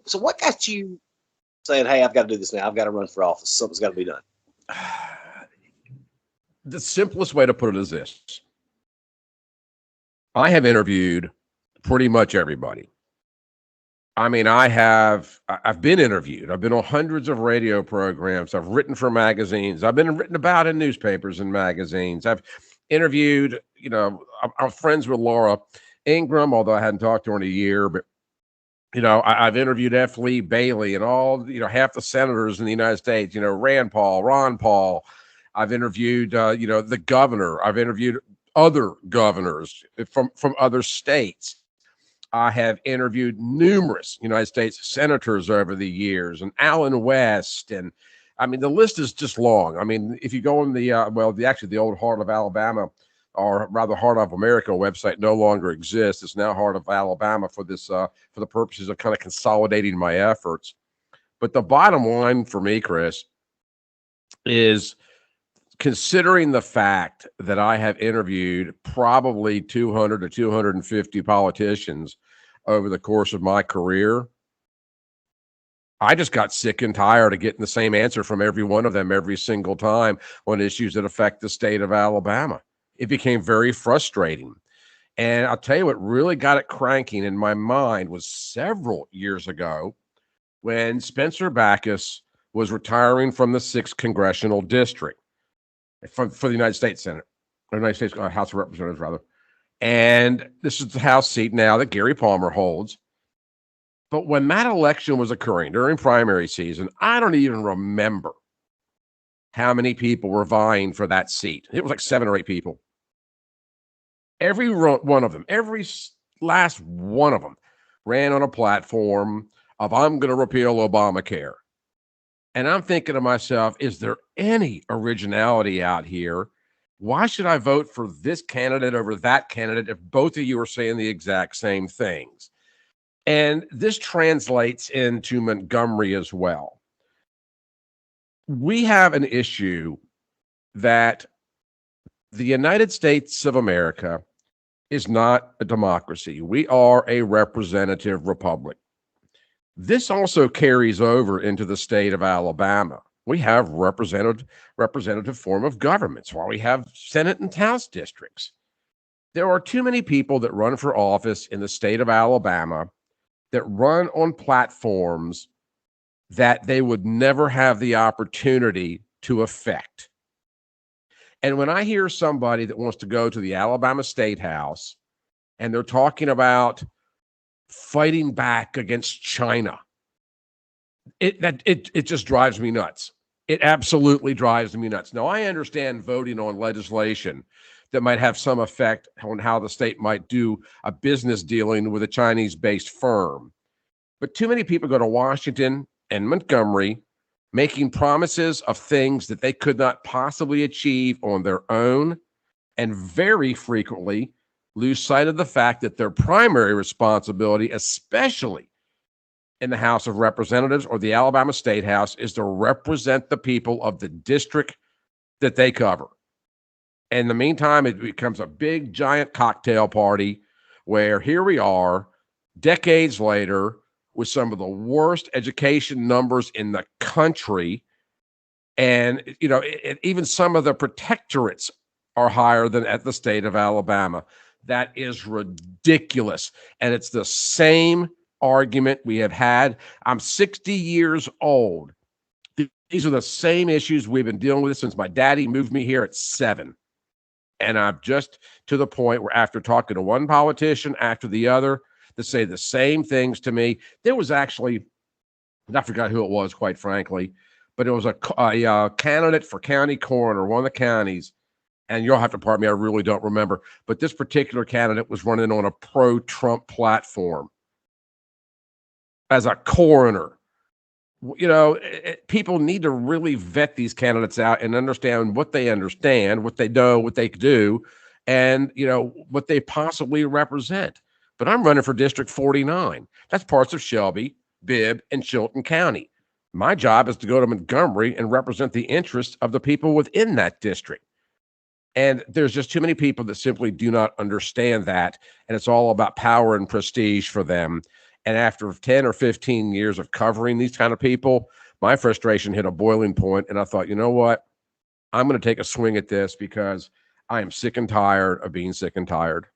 So what got you saying, hey, I've got to do this now. I've got to run for office. Something's got to be done. The simplest way to put it is this. I have interviewed pretty much everybody. I mean, I've been interviewed. I've been on hundreds of radio programs. I've written for magazines. I've been written about in newspapers and magazines. I've interviewed, I'm friends with Laura Ingraham, although I hadn't talked to her in a year, but I've interviewed F. Lee Bailey and all, half the senators in the United States, Rand Paul, Ron Paul. I've interviewed, the governor. I've interviewed other governors from other states. I have interviewed numerous United States senators over the years, and Allen West, and I mean the list is just long. I mean, if you go on the the old Heart of Alabama, or rather Heart of America website, no longer exists. It's now Heart of Alabama for this for the purposes of kind of consolidating my efforts. But the bottom line for me, Chris, is considering the fact that I have interviewed probably 200 to 250 politicians over the course of my career, I just got sick and tired of getting the same answer from every one of them every single time on issues that affect the state of Alabama. It became very frustrating. And I'll tell you what really got it cranking in my mind was several years ago when Spencer Backus was retiring from the 6th Congressional District for the United States Senate, or United States House of Representatives, rather. And this is the House seat now that Gary Palmer holds. But when that election was occurring during primary season, I don't even remember how many people were vying for that seat. It was like 7 or 8 people. Every one of them, every last one of them ran on a platform of, I'm going to repeal Obamacare. And I'm thinking to myself, is there any originality out here? Why should I vote for this candidate over that candidate if both of you are saying the exact same things? And this translates into Montgomery as well. We have an issue that the United States of America is not a democracy. We are a representative republic. This also carries over into the state of Alabama. We have representative form of governments while we have Senate and House districts. There are too many people that run for office in the state of Alabama that run on platforms that they would never have the opportunity to affect. And when I hear somebody that wants to go to the Alabama State House and they're talking about fighting back against China, it just drives me nuts. It absolutely drives me nuts. Now, I understand voting on legislation that might have some effect on how the state might do a business dealing with a Chinese-based firm. But too many people go to Washington and Montgomery making promises of things that they could not possibly achieve on their own, and very frequently lose sight of the fact that their primary responsibility, especially in the House of Representatives or the Alabama State House, is to represent the people of the district that they cover. In the meantime, it becomes a big, giant cocktail party where here we are, decades later, with some of the worst education numbers in the country. And, even some of the protectorates are higher than at the state of Alabama. That is ridiculous. And it's the same argument we have had. I'm 60 years old. These are the same issues we've been dealing with since my daddy moved me here at 7. And I'm just to the point where after talking to one politician after the other to say the same things to me, there was actually, I forgot who it was, quite frankly, but it was a candidate for county coroner, one of the counties, and you'll have to pardon me, I really don't remember, but this particular candidate was running on a pro-Trump platform as a coroner. People need to really vet these candidates out and understand, what they know, what they do, and, what they possibly represent. But I'm running for District 49. That's parts of Shelby, Bibb, and Chilton County. My job is to go to Montgomery and represent the interests of the people within that district. And there's just too many people that simply do not understand that. And it's all about power and prestige for them. And after 10 or 15 years of covering these kind of people, my frustration hit a boiling point, and I thought, you know what? I'm going to take a swing at this because I am sick and tired of being sick and tired.